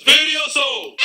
Video Soul.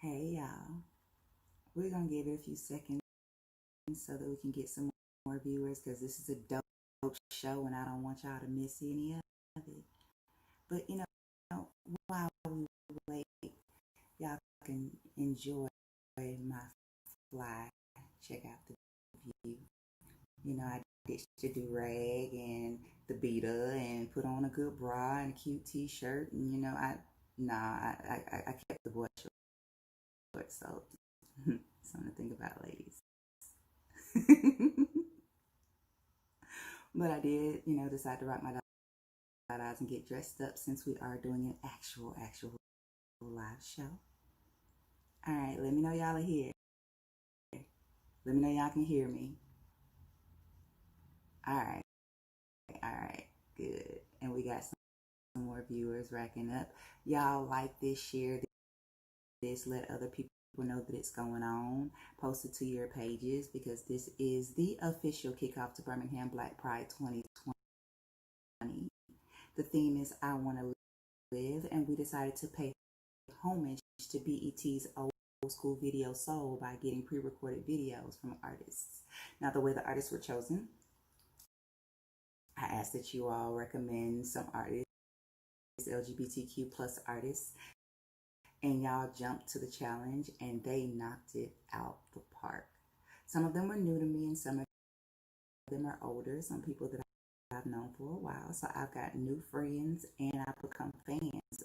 Hey y'all, we're gonna give it a few seconds so that we can get some more viewers because this is a dope show and I don't want y'all to miss any of it. But while we wait, y'all can enjoy my fly. Check out the view. I ditched the do-rag and the beater and put on a good bra and a cute t-shirt and I kept the boy short, so something to think about, ladies. But I did, decide to rock my eyes and get dressed up since we are doing an actual live show. All right, let me know y'all are here. Let me know y'all can hear me. All right, good. And we got some more viewers racking up. Y'all like this, share this, let other people know that it's going on. Post it to your pages because this is the official kickoff to Birmingham Black Pride 2020. The theme is I Want to Live, and we decided to pay homage to BET's old school video soul by getting pre-recorded videos from artists. Now, the way the artists were chosen, I asked that you all recommend some artists, LGBTQ plus artists, and y'all jumped to the challenge and they knocked it out the park. Some of them were new to me and some of them are older, some people that I've known for a while. So I've got new friends and I've become fans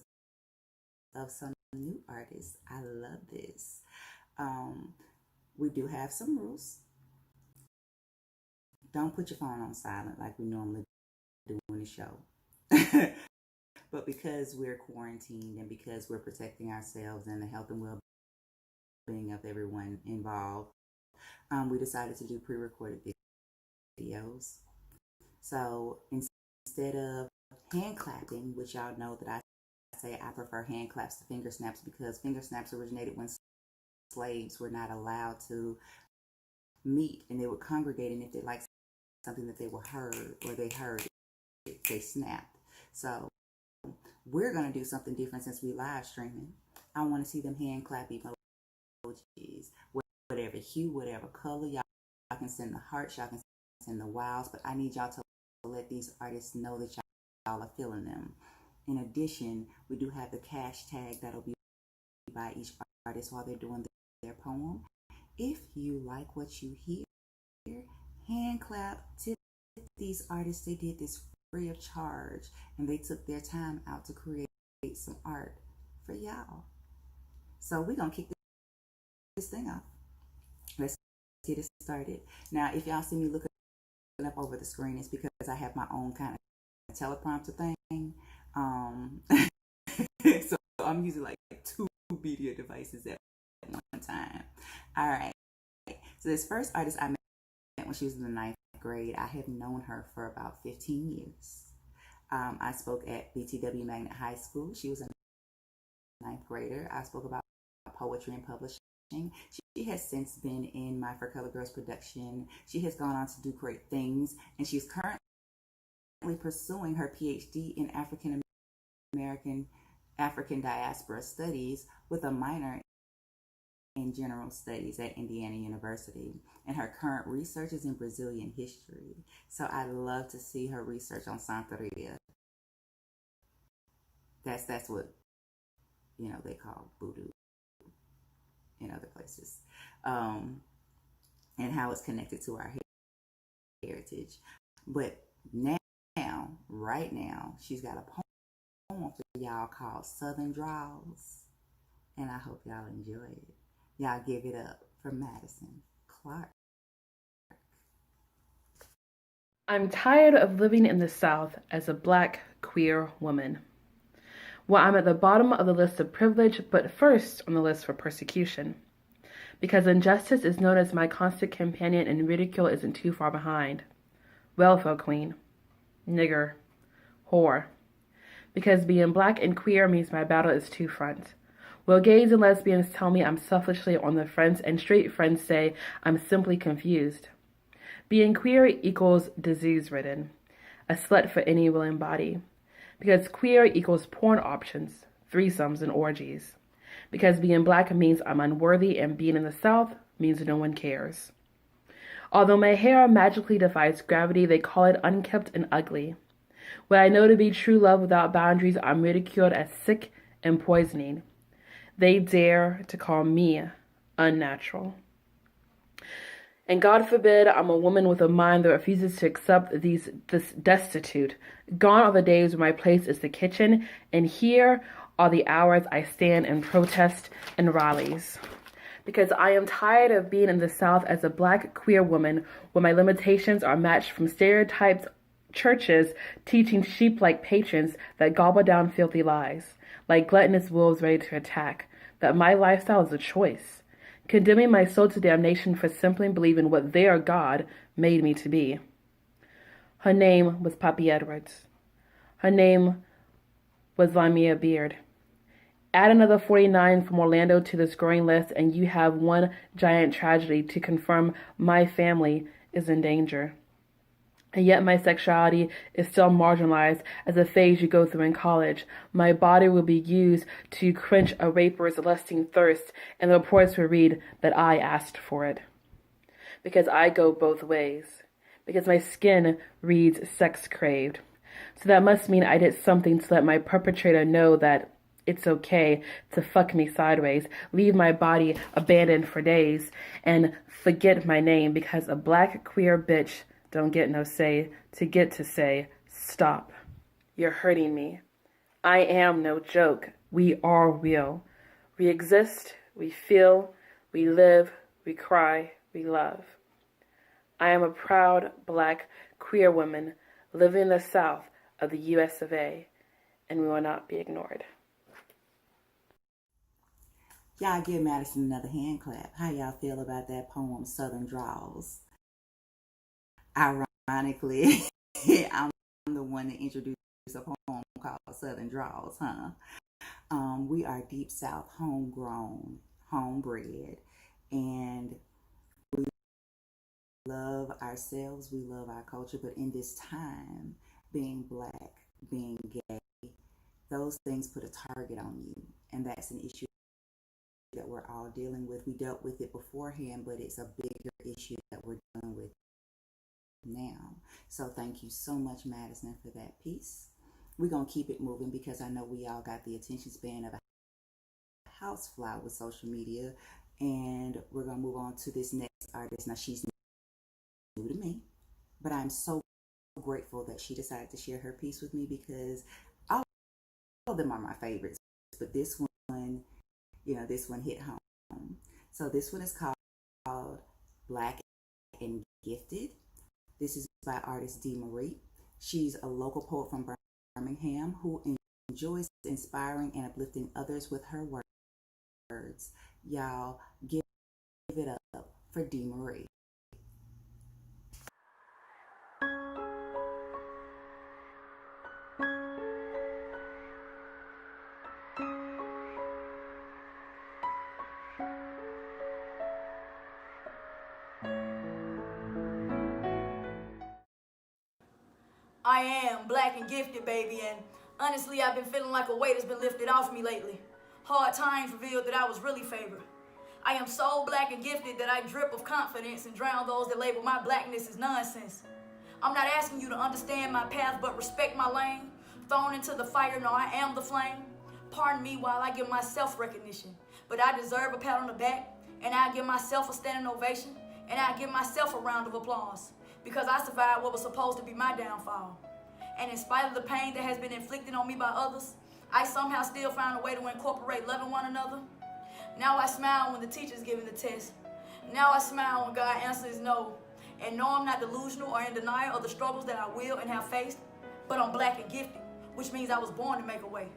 of some new artists. I love this. We do have some rules. Don't put your phone on silent like we normally do in the show. But because we're quarantined and because we're protecting ourselves and the health and well-being of everyone involved, we decided to do pre-recorded videos. So instead of hand clapping, which y'all know that I say I prefer hand claps to finger snaps because finger snaps originated when slaves were not allowed to meet and they would congregate, and if they liked something that they were heard or they heard it, they snapped. So we're going to do something different since we live streaming. I want to see them hand clap emojis, whatever hue, whatever color. Y'all can send the hearts, y'all can send the wows, but I need y'all to let these artists know that y'all are feeling them. In addition, we do have the hashtag that'll be by each artist while they're doing their poem. If you like what you hear, hand clap, tip these artists. They did this free of charge and they took their time out to create some art for y'all. So we're gonna kick this thing off. Let's get it started. Now, if y'all see me looking up over the screen, it's because I have my own kind of teleprompter thing. So I'm using like 2 media devices at one time. All right. So this first artist I met when she was in the 9th grade, I have known her for about 15 years. I spoke at BTW Magnet High School. She was a 9th grader. I spoke about poetry and publishing. She has since been in My For Color Girls production. She has gone on to do great things, and she's currently pursuing her PhD in African Diaspora Studies with a minor in General Studies at Indiana University. And her current research is in Brazilian history. So I love to see her research on Santeria. That's what, they call voodoo in other places. And how it's connected to our heritage. But now right now, she's got a poem for y'all called Southern Draws. And I hope y'all enjoy it. Y'all give it up for Madison Clark. I'm tired of living in the South as a black queer woman. Well, I'm at the bottom of the list of privilege, but first on the list for persecution. Because injustice is known as my constant companion and ridicule isn't too far behind. Welfare queen. Nigger. Whore. Because being black and queer means my battle is two front. Well, gays and lesbians tell me I'm selfishly on the fence, and straight friends say I'm simply confused. Being queer equals disease-ridden, a slut for any willing body. Because queer equals porn options, threesomes, and orgies. Because being black means I'm unworthy, and being in the South means no one cares. Although my hair magically defies gravity, they call it unkempt and ugly. What I know to be true love without boundaries, I'm ridiculed as sick and poisoning. They dare to call me unnatural. And God forbid I'm a woman with a mind that refuses to accept this destitute. Gone are the days where my place is the kitchen, and here are the hours I stand and protest in rallies. Because I am tired of being in the South as a black queer woman where my limitations are matched from stereotypes, churches teaching sheep-like patrons that gobble down filthy lies, like gluttonous wolves ready to attack, that my lifestyle is a choice, condemning my soul to damnation for simply believing what their God made me to be. Her name was Poppy Edwards. Her name was Lamia Beard. Add another 49 from Orlando to this growing list, and you have one giant tragedy to confirm my family is in danger. And yet my sexuality is still marginalized as a phase you go through in college. My body will be used to quench a raper's lusting thirst, and the reports will read that I asked for it. Because I go both ways. Because my skin reads sex craved. So that must mean I did something to let my perpetrator know that it's okay to fuck me sideways, leave my body abandoned for days, and forget my name because a black queer bitch don't get no say to get to say, stop. You're hurting me. I am no joke. We are real. We exist, we feel, we live, we cry, we love. I am a proud black queer woman living in the South of the US of A, and we will not be ignored. Y'all give Madison another hand clap. How y'all feel about that poem, Southern Draws? Ironically, I'm the one that introduced a poem called Southern Draws, huh? We are deep South, homegrown, homebred, and we love ourselves, we love our culture, but in this time, being black, being gay, those things put a target on you, and that's an issue that we're all dealing with. We dealt with it beforehand, but it's a bigger issue that we're dealing with now. So thank you so much, Madison, for that piece. We're going to keep it moving because I know we all got the attention span of a housefly with social media, and we're going to move on to this next artist. Now, she's new to me, but I'm so grateful that she decided to share her piece with me because all of them are my favorites, but this one, this one hit home. So this one is called Black and Gifted. This is by artist D. Marie. She's a local poet from Birmingham who enjoys inspiring and uplifting others with her words. Y'all give it up for D. Marie. I am black and gifted, baby, and honestly, I've been feeling like a weight has been lifted off me lately. Hard times revealed that I was really favored. I am so black and gifted that I drip of confidence and drown those that label my blackness as nonsense. I'm not asking you to understand my path, but respect my lane. Thrown into the fire, no, I am the flame. Pardon me while I give myself recognition, but I deserve a pat on the back, and I give myself a standing ovation, and I give myself a round of applause, because I survived what was supposed to be my downfall. And in spite of the pain that has been inflicted on me by others, I somehow still found a way to incorporate loving one another. Now I smile when the teacher's giving the test. Now I smile when God answers no. And no, I'm not delusional or in denial of the struggles that I will and have faced, but I'm black and gifted, which means I was born to make a way.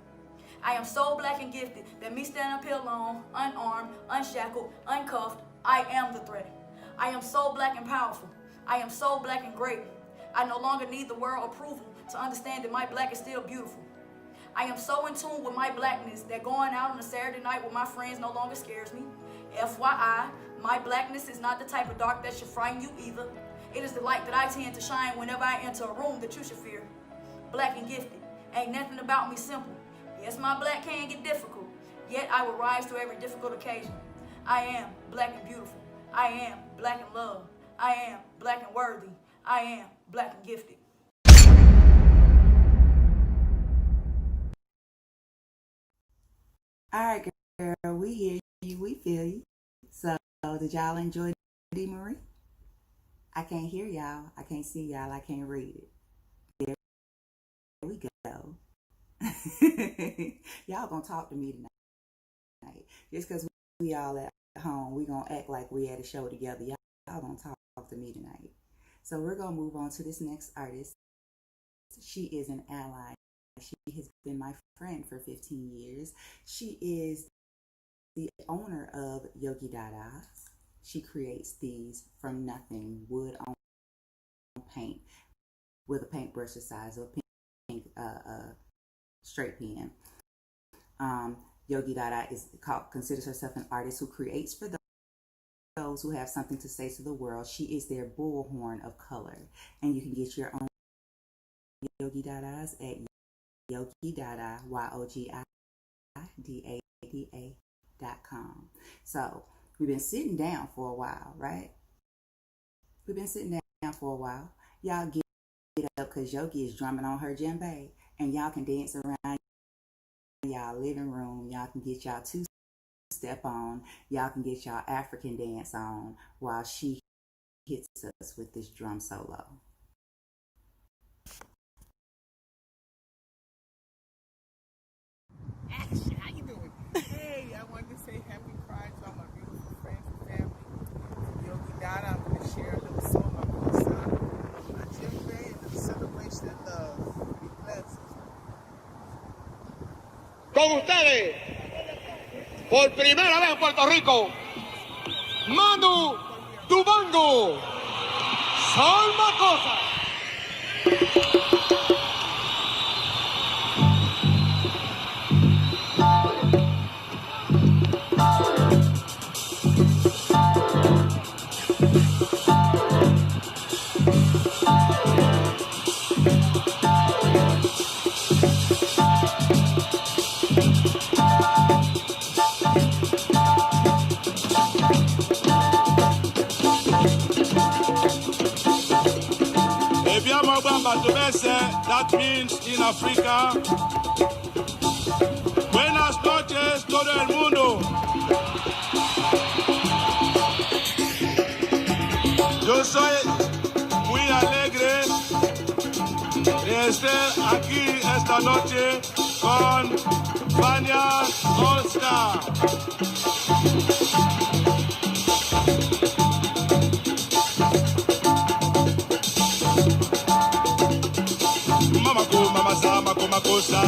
I am so black and gifted that me standing up here alone, unarmed, unshackled, uncuffed, I am the threat. I am so black and powerful. I am so black and great. I no longer need the world approval to understand that my black is still beautiful. I am so in tune with my blackness that going out on a Saturday night with my friends no longer scares me. FYI, my blackness is not the type of dark that should frighten you either. It is the light that I tend to shine whenever I enter a room that you should fear. Black and gifted. Ain't nothing about me simple. Yes, my black can get difficult, yet I will rise to every difficult occasion. I am black and beautiful. I am black and loved. I am black and worthy. I am black and gifted. All right, girl, we hear you, we feel you. So, did y'all enjoy D. Marie? I can't hear y'all. I can't see y'all. I can't read it. There we go. Y'all gonna talk to me tonight. Just because we all at home, we gonna act like we had a show together. Y'all gonna talk to me tonight. So we're gonna move on to this next artist. She is an ally. She has been my friend for 15 years. She is the owner of Yogi Dada. She creates these from nothing, wood on paint, with a paintbrush the size of a pink straight pen. Yogi Dada considers herself an artist who creates for those who have something to say to the world. She is their bullhorn of color, and you can get your own Yogi Dadas at Yogi Dada, YOGIDADA.com. So we've been sitting down for a while, right? We've been sitting down for a while. Y'all get up because Yogi is drumming on her djembe, and y'all can dance around y'all living room. Y'all can get y'all two-step on. Y'all can get y'all African dance on while she hits us with this drum solo. Action, how you doing? Hey, I wanted to say happy Pride to all my beautiful friends and family. Yogi Dada, I'm going to share a little song of my son, my djembe, and the celebration of love. Be blessed. Con ustedes, por primera vez en Puerto Rico, Manu Dubango, Salma Cosa. That means in Africa, buenas noches todo el mundo. Yo soy muy alegre de estar aquí esta noche con Fania All Star. Cosa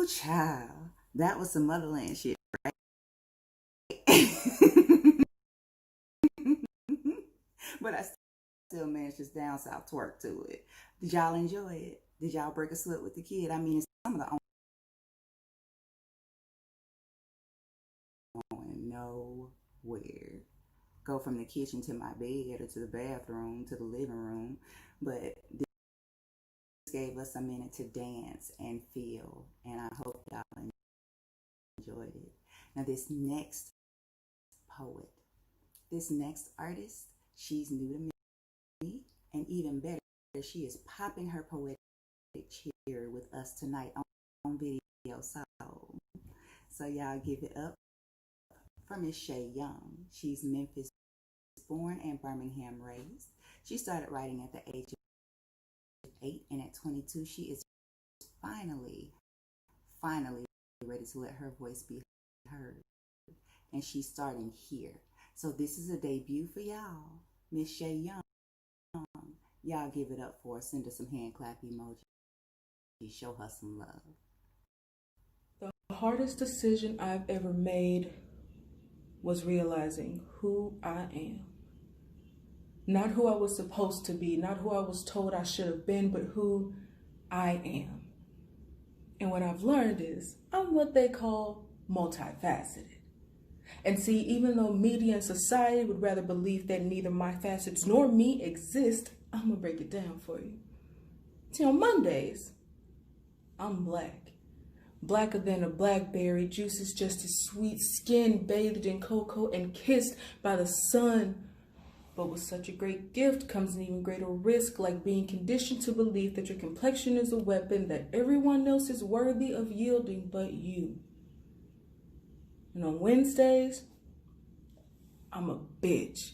Child, that was some motherland shit, right? But I still managed this down south twerk to it. Did y'all enjoy it? Did y'all break a sweat with the kid? I mean, it's some of the going nowhere. Go from the kitchen to my bed or to the bathroom to the living room, but this gave us a minute to dance and feel, and I hope y'all enjoyed it. Now this next poet, this next artist, she's new to me, and even better, she is popping her poetic cherry with us tonight on video. So y'all give it up for Miss Shay Young. She's Memphis born and Birmingham raised. She started writing at the age of 8, and at 22 she is finally ready to let her voice be heard. And she's starting here. So this is a debut for y'all. Miss Shay Young. Y'all give it up for her. Send her some hand clap emoji. Show her some love. The hardest decision I've ever made was realizing who I am. Not who I was supposed to be, not who I was told I should have been, but who I am. And what I've learned is I'm what they call multifaceted. And see, even though media and society would rather believe that neither my facets nor me exist, I'm gonna break it down for you. See, on Mondays, I'm black. Blacker than a blackberry, juice is just as sweet, skin bathed in cocoa and kissed by the sun. But with such a great gift comes an even greater risk, like being conditioned to believe that your complexion is a weapon that everyone else is worthy of yielding but you. And on Wednesdays, I'm a bitch.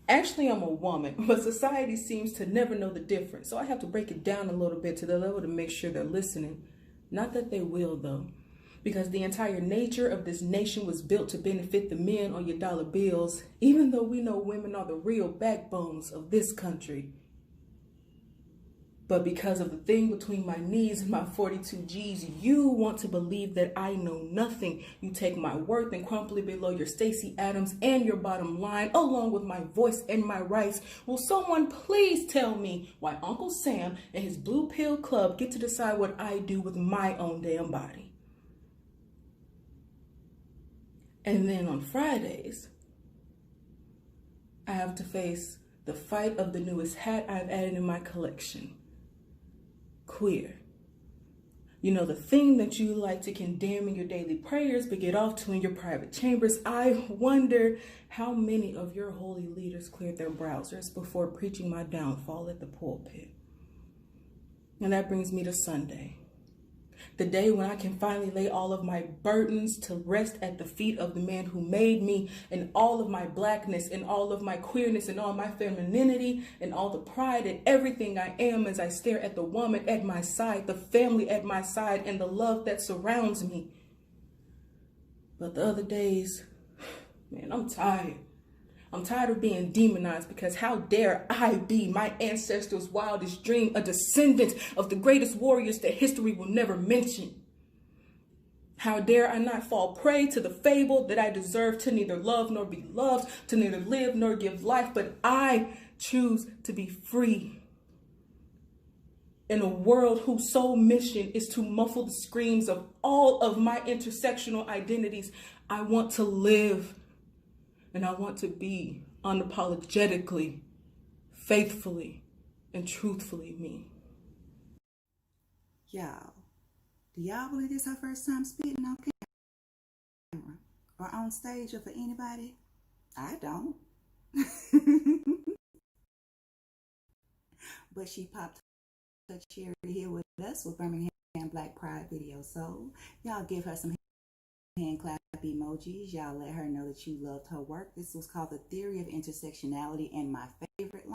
Actually, I'm a woman, but society seems to never know the difference. So I have to break it down a little bit to the level to make sure they're listening. Not that they will, though, because the entire nature of this nation was built to benefit the men on your dollar bills, even though we know women are the real backbones of this country. But because of the thing between my knees and my 42 G's, you want to believe that I know nothing. You take my worth and crumple it below your Stacey Adams and your bottom line, along with my voice and my rights. Will someone please tell me why Uncle Sam and his Blue Pill Club get to decide what I do with my own damn body? And then on Fridays, I have to face the fight of the newest hat I've added in my collection. Queer. The thing that you like to condemn in your daily prayers but get off to in your private chambers. I wonder how many of your holy leaders cleared their browsers before preaching my downfall at the pulpit. And that brings me to Sunday, the day when I can finally lay all of my burdens to rest at the feet of the man who made me, and all of my blackness and all of my queerness and all my femininity and all the pride and everything I am, as I stare at the woman at my side, the family at my side, and the love that surrounds me. But the other days, man, I'm tired. I'm tired of being demonized, because how dare I be my ancestors' wildest dream, a descendant of the greatest warriors that history will never mention? How dare I not fall prey to the fable that I deserve to neither love nor be loved, to neither live nor give life, but I choose to be free. In a world whose sole mission is to muffle the screams of all of my intersectional identities, I want to live. And I want to be unapologetically, faithfully, and truthfully me. Y'all, do y'all believe this her first time spitting on camera or on stage or for anybody? I don't. But she popped her cherry here with us with Birmingham Black Pride video. So y'all give her some hand clap emojis. Y'all let her know that you loved her work. This was called The Theory of Intersectionality, and my favorite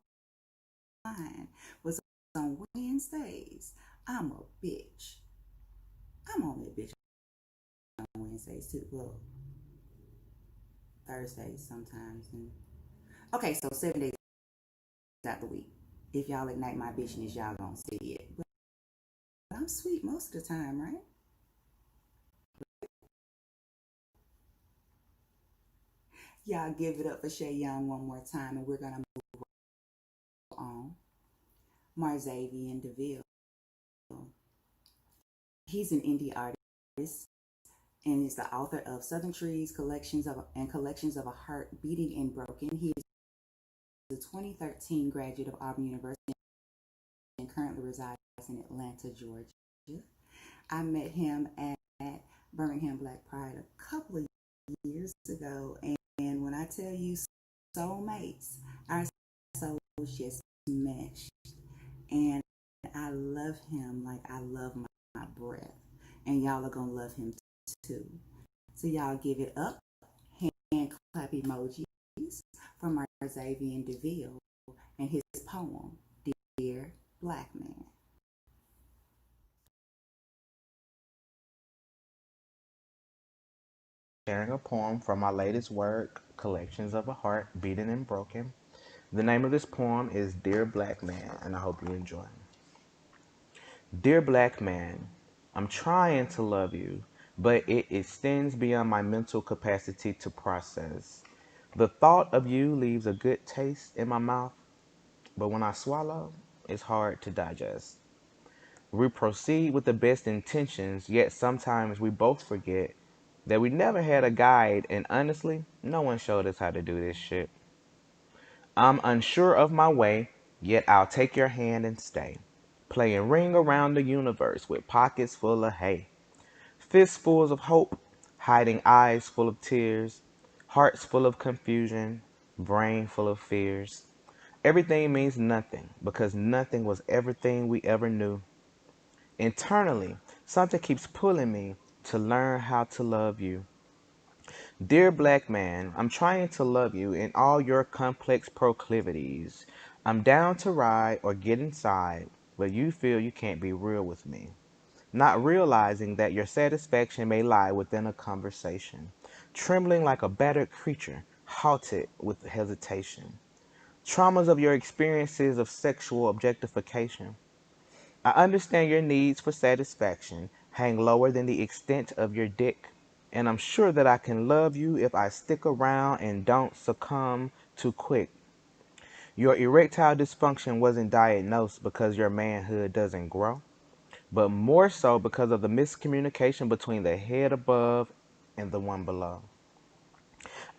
line was on Wednesdays. I'm a bitch. I'm on that bitch on Wednesdays too. Well, Thursdays sometimes. Okay, so 7 days out the week. If y'all ignite my bitchness, y'all gonna see it. But I'm sweet most of the time, right? Y'all give it up for Shay Young one more time, and we're gonna move on. Marzavian DeVille. He's an indie artist and is the author of Southern Trees, Collections of a Heart Beating and Broken. He is a 2013 graduate of Auburn University and currently resides in Atlanta, Georgia. I met him at Birmingham Black Pride a couple of years ago, and when I tell you soulmates, our souls just meshed, and I love him like I love my breath, and y'all are gonna love him too. So y'all give it up, hand clap emojis for Marzavian DeVille and his poem, Dear Black Man. Sharing a poem from my latest work, Collections of a Heart Beaten and Broken. The name of this poem is Dear Black Man, and I hope you enjoy it. Dear Black Man, I'm trying to love you, but it extends beyond my mental capacity to process. The thought of you leaves a good taste in my mouth, but when I swallow, it's hard to digest. We proceed with the best intentions, yet sometimes we both forget that we never had a guide, and honestly, no one showed us how to do this shit. I'm unsure of my way, yet I'll take your hand and stay. Playing ring around the universe with pockets full of hay. Fistfuls of hope, hiding eyes full of tears, hearts full of confusion, brain full of fears. Everything means nothing because nothing was everything we ever knew. Internally, something keeps pulling me to learn how to love you. Dear Black Man, I'm trying to love you in all your complex proclivities. I'm down to ride or get inside, but you feel you can't be real with me. Not realizing that your satisfaction may lie within a conversation. Trembling like a battered creature, halted with hesitation. Traumas of your experiences of sexual objectification. I understand your needs for satisfaction hang lower than the extent of your dick, and I'm sure that I can love you if I stick around and don't succumb too quick. Your erectile dysfunction wasn't diagnosed because your manhood doesn't grow, but more so because of the miscommunication between the head above and the one below.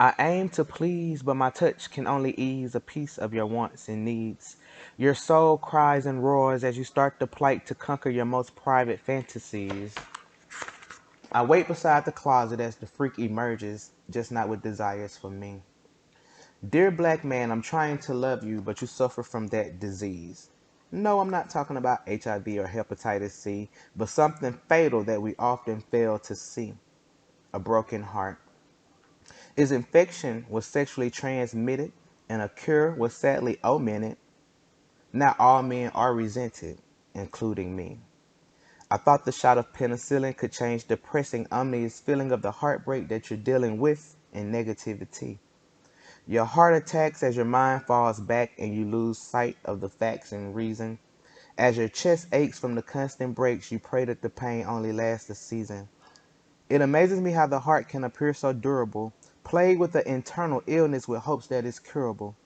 I aim to please, but my touch can only ease a piece of your wants and needs. Your soul cries and roars as you start the plight to conquer your most private fantasies. I wait beside the closet as the freak emerges, just not with desires for me. Dear black man, I'm trying to love you, but you suffer from that disease. No, I'm not talking about HIV or hepatitis C, but something fatal that we often fail to see, a broken heart. Is infection was sexually transmitted and a cure was sadly omitted. Not all men are resented, including me. I thought the shot of penicillin could change the depressing, ominous feeling of the heartbreak that you're dealing with and negativity. Your heart attacks as your mind falls back and you lose sight of the facts and reason. As your chest aches from the constant breaks, you pray that the pain only lasts a season. It amazes me how the heart can appear so durable, plagued with an internal illness with hopes that it's curable.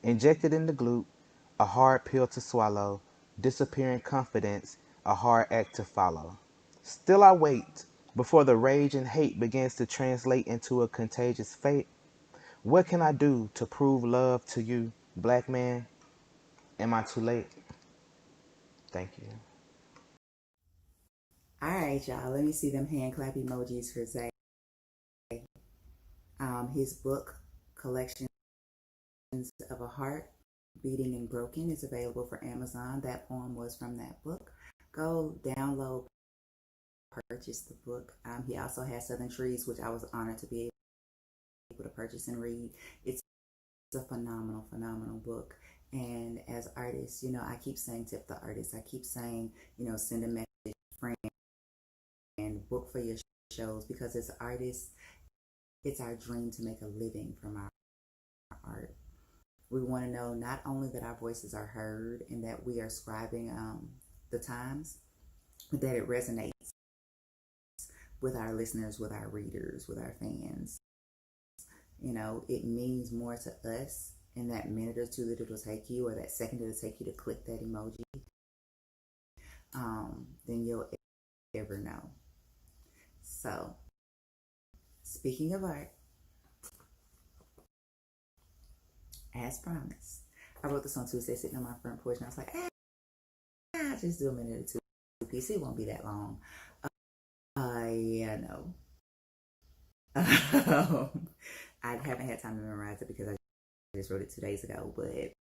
Injected in the glute, a hard pill to swallow, disappearing confidence, a hard act to follow. Still I wait before the rage and hate begins to translate into a contagious fate. What can I do to prove love to you, black man? Am I too late? Thank you. All right, y'all. Let me see them hand clap emojis for Zay. His book, Collections of a Heart, Beating and Broken, is available for Amazon. That poem was from that book. Go download, purchase the book. He also has Southern Trees, which I was honored to be able to purchase and read. It's a phenomenal, phenomenal book. And as artists, I keep saying tip the artists. I keep saying, send a message, friend, and book for your shows, because as artists, it's our dream to make a living from our art. We want to know not only that our voices are heard and that we are scribing the times, but that it resonates with our listeners, with our readers, with our fans. It means more to us in that minute or two that it'll take you, or that second it'll take you to click that emoji, than you'll ever know. So, speaking of art, as promised, I wrote this on Tuesday sitting on my front porch, and I was like, just do a minute or two piece. It won't be that long. Yeah, no. I haven't had time to memorize it because I just wrote it 2 days ago, but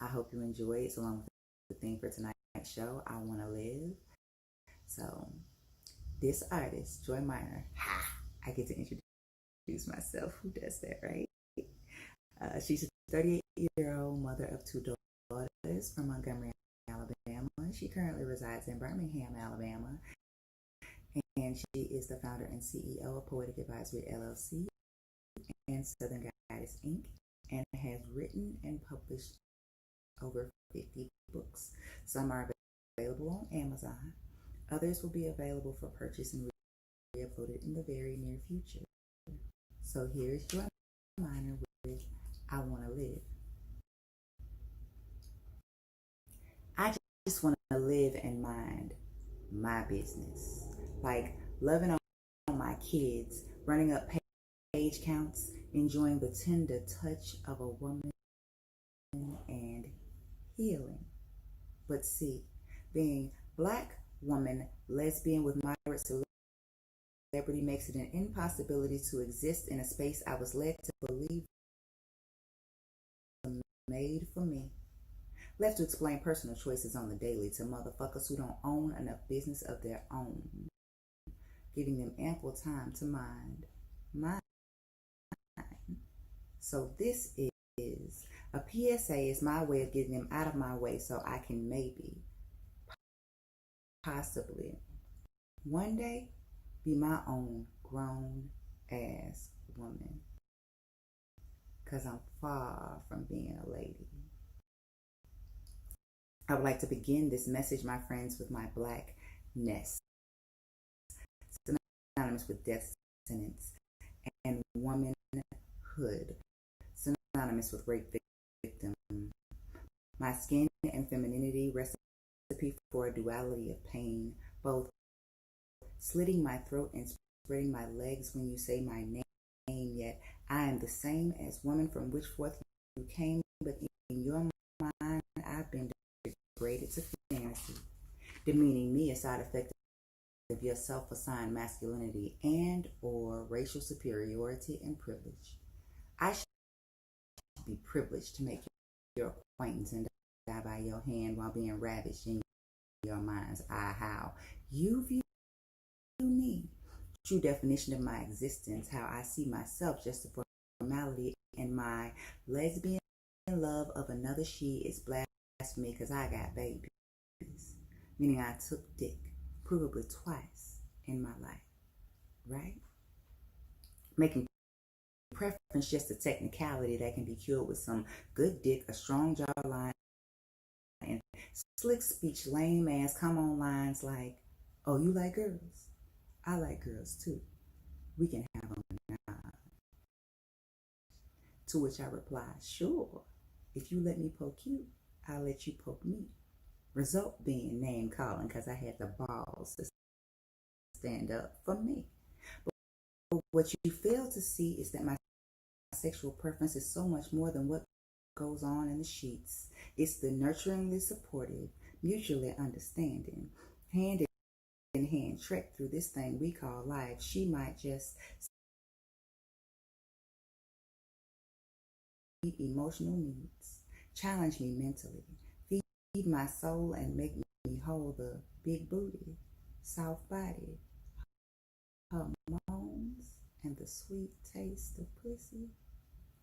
I hope you enjoy it. It's along with the theme for tonight's show, I Want to Live. So, this artist, Joy Minor, I get to introduce myself. Who does that, right? She's a 38-year-old mother of 2 daughters from Montgomery, Alabama. She currently resides in Birmingham, Alabama. And she is the founder and CEO of Poetic Advisory LLC and Southern Goddess Inc. and has written and published over 50 books. Some are available on Amazon. Others will be available for purchase and re-uploaded in the very near future. So here's Joy Minor with I Want to Live. I just want to live and mind my business. Like loving on my kids, running up page counts, enjoying the tender touch of a woman, and healing. But see, being Black woman, lesbian with moderate celebrity makes it an impossibility to exist in a space I was led to believe was made for me. Left to explain personal choices on the daily to motherfuckers who don't own enough business of their own, giving them ample time to mind mine. So this is a PSA, is my way of getting them out of my way so I can maybe, possibly, one day be my own grown ass woman. Because I'm far from being a lady. I would like to begin this message, my friends, with my Blackness, synonymous with death sentence, and womanhood, synonymous with rape victim. My skin and femininity, recipe for a duality of pain, both slitting my throat and spreading my legs when you say my name, yet I am the same as woman from which forth you came, but in your mind I've been degraded to fantasy, demeaning me a side effect of your self-assigned masculinity and or racial superiority and privilege. I should be privileged to make your acquaintance and die by your hand while being ravaged in your mind's eye. How you view me, true definition of my existence, how I see myself, just a formality, and my lesbian love of another she is blasphemy because I got babies, meaning I took dick, provably twice in my life, right? Making preference just a technicality that can be cured with some good dick, a strong jawline, and slick speech, lame ass come on lines like, oh, you like girls? I like girls too. We can have them now. To which I reply, sure. If you let me poke you, I'll let you poke me. Result being name calling because I had the balls to stand up for me. But what you fail to see is that my sexual preference is so much more than what goes on in the sheets. It's the nurturingly supportive, mutually understanding, hand in hand trek through this thing we call life. She might just meet emotional needs, challenge me mentally, feed my soul and make me hold the big booty, soft body, hormones, and the sweet taste of pussy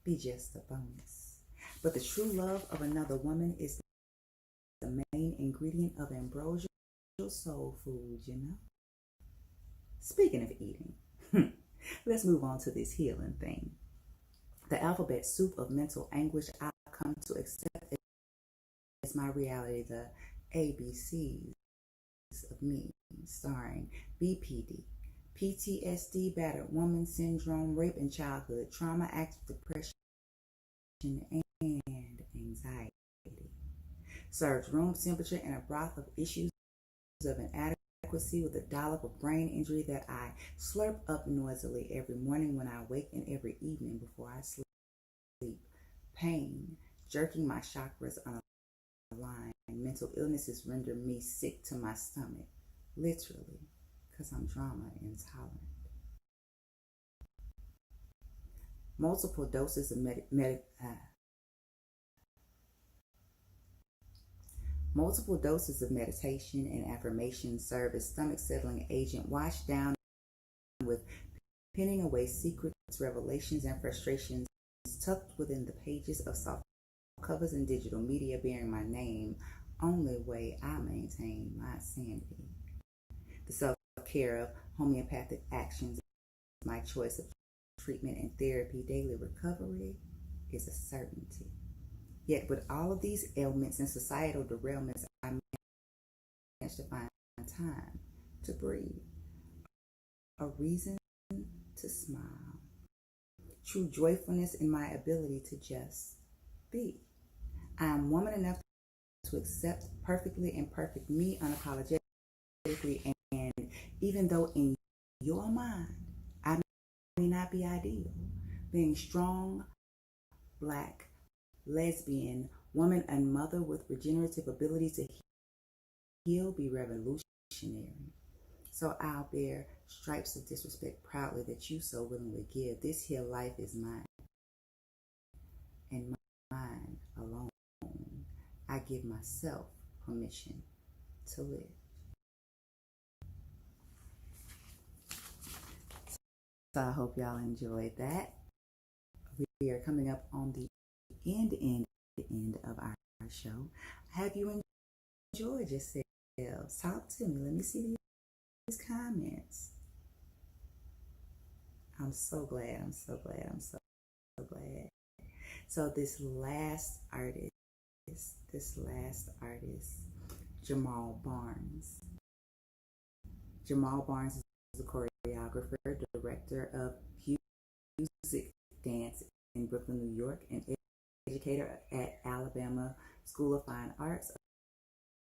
be just a bonus. But the true love of another woman is the main ingredient of ambrosial soul food, you know? Speaking of eating, let's move on to this healing thing. The alphabet soup of mental anguish I've come to accept as my reality, the ABCs of me, starring BPD, PTSD, battered woman syndrome, rape and childhood trauma, active depression, and anxiety. Served room temperature in a broth of issues of inadequacy with a dollop of brain injury that I slurp up noisily every morning when I wake and every evening before I sleep. Pain, jerking my chakras unaligned. Mental illnesses render me sick to my stomach, literally, because I'm drama intolerant. Multiple doses of multiple doses of meditation and affirmation serve as stomach settling agent, washed down with pinning away secrets, revelations, and frustrations tucked within the pages of soft covers and digital media bearing my name. Only way I maintain my sanity. The self-care of homeopathic actions, my choice of treatment and therapy, daily recovery is a certainty. Yet with all of these ailments and societal derailments, I managed to find time to breathe, a reason to smile, true joyfulness in my ability to just be. I am woman enough to accept perfectly imperfect me unapologetically, and even though in your mind I may not be ideal, being strong, black, lesbian, woman, and mother with regenerative ability to heal be revolutionary. So I'll bear stripes of disrespect proudly that you so willingly give. This here life is mine, and mine alone. I give myself permission to live. So I hope y'all enjoyed that. We are coming up on the end of our show. Have you enjoyed yourselves? Talk to me. Let me see these comments. I'm so glad. So this last artist, Jamal Barnes. Jamal Barnes is a choreographer, director of music dance in Brooklyn, New York, and educator at Alabama School of Fine Arts,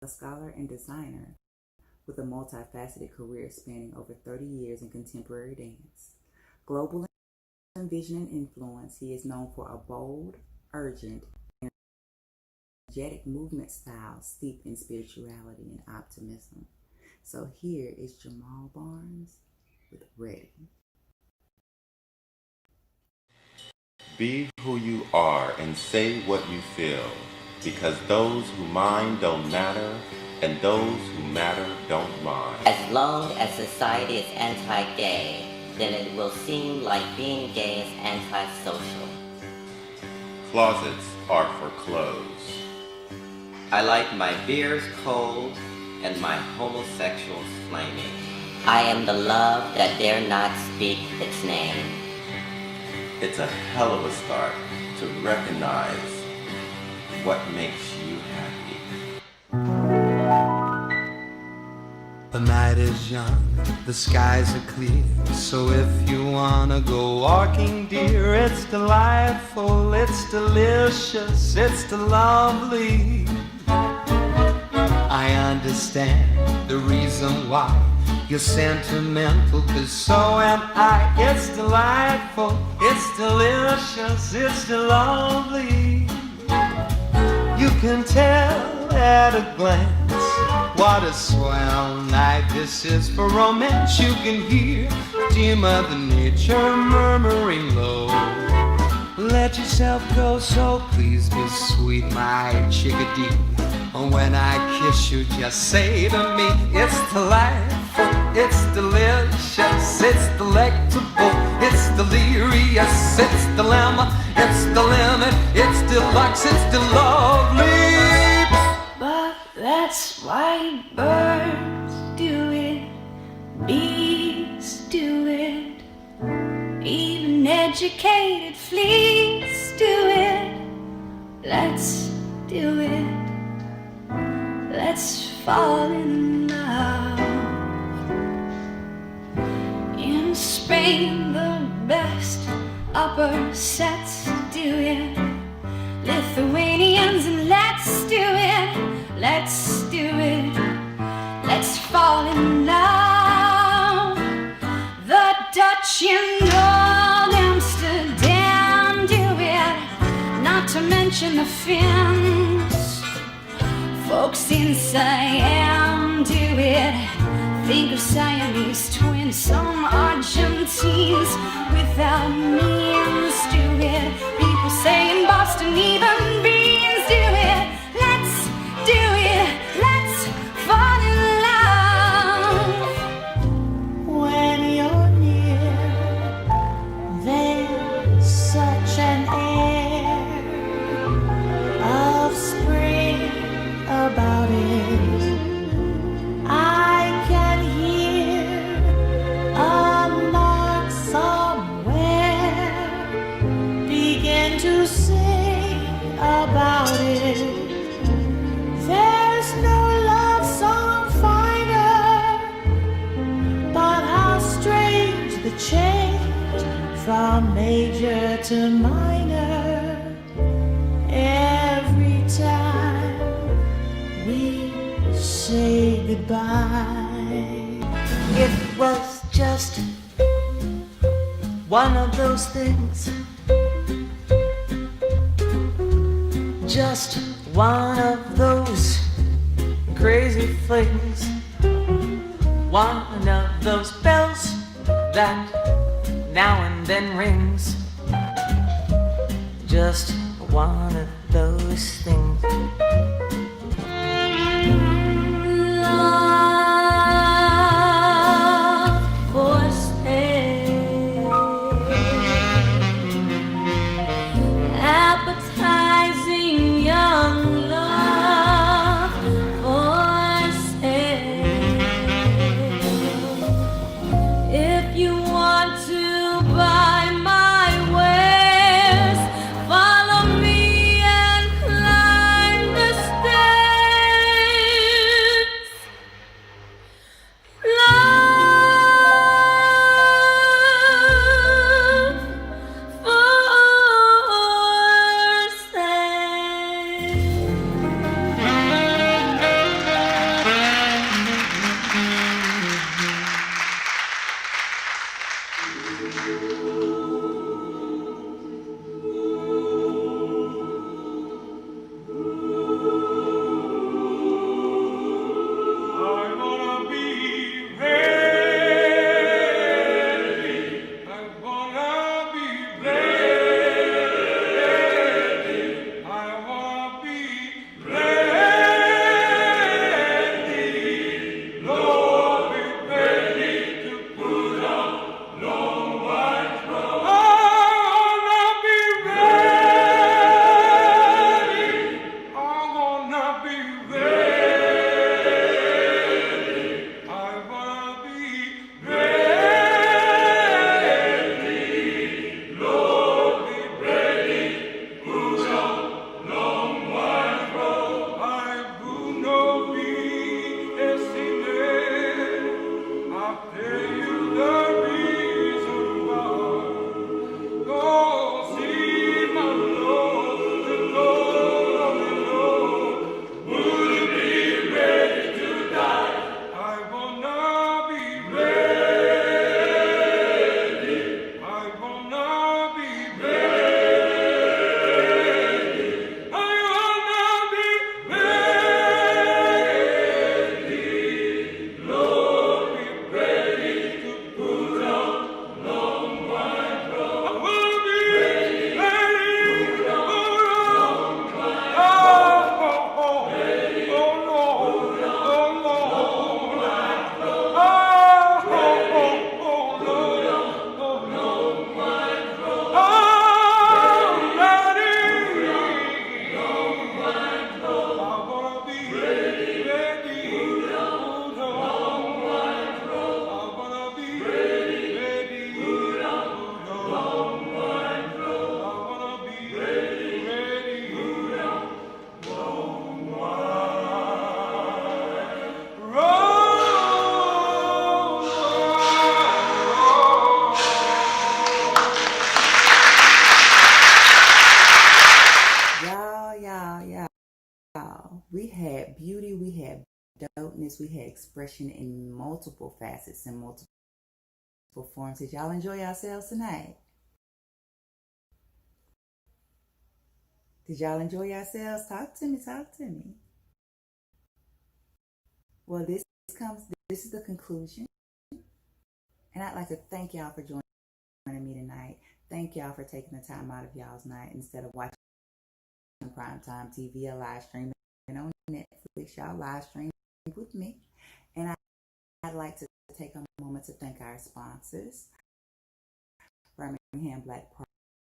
a scholar and designer with a multifaceted career spanning over 30 years in contemporary dance. Global in vision and influence, he is known for a bold, urgent, energetic movement style steeped in spirituality and optimism. So here is Jamal Barnes with Ready. Be who you are and say what you feel, because those who mind don't matter, and those who matter don't mind. As long as society is anti-gay, then it will seem like being gay is antisocial. Closets are for clothes. I like my beers cold and my homosexuals flaming. I am the love that dare not speak its name. It's a hell of a start to recognize what makes you happy. The night is young, the skies are clear, so if you wanna go walking, dear, it's delightful, it's delicious, it's lovely. I understand the reason why you're sentimental, 'cause so am I. It's delightful, it's delicious, it's lovely. You can tell at a glance what a swell night this is for romance. You can hear dear Mother Nature murmuring low. Let yourself go, so please be sweet, my chickadee. When I kiss you, just say to me, it's delightful, it's delicious, it's delectable, it's delirious, it's dilemma, it's the limit, it's deluxe, it's lovely. But that's why birds do it, bees do it, even educated fleas do it. Let's do it. Let's fall in love. In Spain, the best upper sets do it. Lithuanians, and let's do it. Let's do it. Let's fall in love. The Dutch in old Amsterdam do it. Not to mention the Finns. Folks in Siam do it. Think of Siamese twins. Some Argentines without means do it. People say in Boston even beans do it. Let's do it. Let's fall in love. When you're near, there's such an air of spring about it. I can hear a lark somewhere begin to sing about it. There's no love song finer, but how strange the change from major to minor every time we say goodbye. It was just one of those things, just one of those crazy flings, one of those bells that now and then rings, just one of those things. Love for sale, appetizing young love for sale. If you want to buy my wares, follow me and climb the had beauty, we had dopeness, we had expression in multiple facets and multiple forms. Did y'all enjoy yourselves tonight? Did y'all enjoy yourselves? Talk to me, talk to me. Well, this is the conclusion. And I'd like to thank y'all for joining me tonight. Thank y'all for taking the time out of y'all's night instead of watching primetime TV or live streaming on Netflix. Y'all live stream with me. And I'd like to take a moment to thank our sponsors: Birmingham Black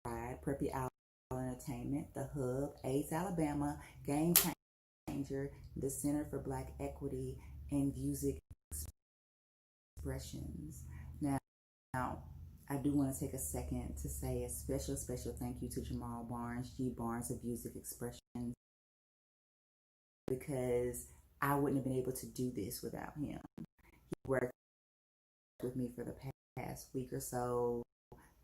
Pride, Preppy Owl Entertainment, The Hub, AIDS Alabama, Game Changer, the Center for Black Equity and Music Expressions. Now, I do want to take a second to say a special thank you to Jamal Barnes, G. Barnes of Music Expressions, because I wouldn't have been able to do this without him. He worked with me for the past week or so,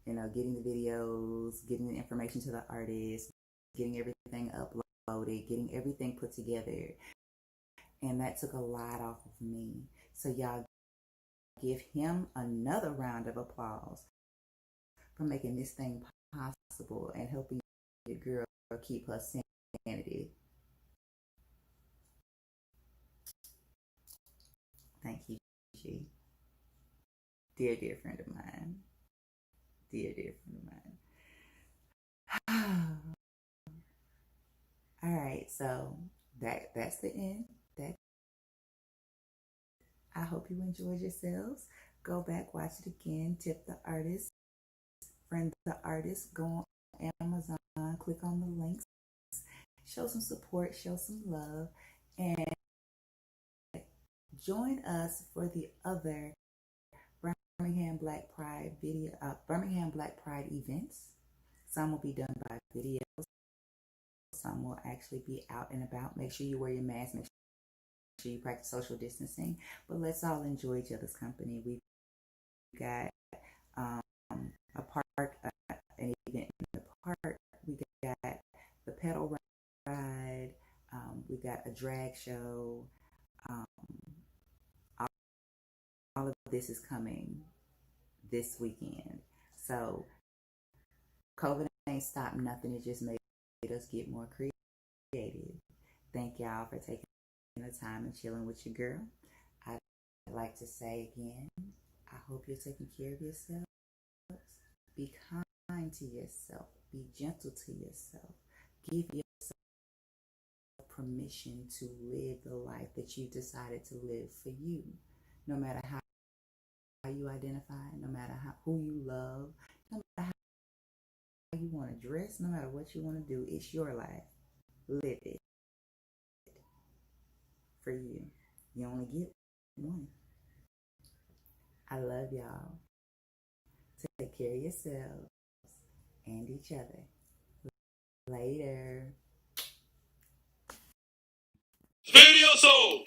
getting the videos, getting the information to the artists, getting everything uploaded, getting everything put together. And that took a lot off of me. So y'all give him another round of applause for making this thing possible and helping your girl keep her sanity. Thank you, G. Dear friend of mine. Dear friend of mine. All right, so that's the end. I hope you enjoyed yourselves. Go back, watch it again, tip the artist, friend the artist, go on Amazon, click on the links, show some support, show some love, and join us for the other Birmingham Black Pride events. Some will be done by video, some will actually be out and about. Make sure you wear your mask, make sure you practice social distancing, but let's all enjoy each other's company. We've got a park, an event in the park. We got the pedal ride. We got a drag show. All of this is coming this weekend. So COVID ain't stopped nothing. It just made us get more creative. Thank y'all for taking the time and chilling with your girl. I'd like to say again, I hope you're taking care of yourselves. Be kind to yourself. Be gentle to yourself. Give yourself permission to live the life that you decided to live for you. No matter how you identify, no matter who you love, no matter how you want to dress, no matter what you want to do, it's your life. Live it for you. You only get one. I love y'all. Take care of yourselves and each other. Later. Radio Soul.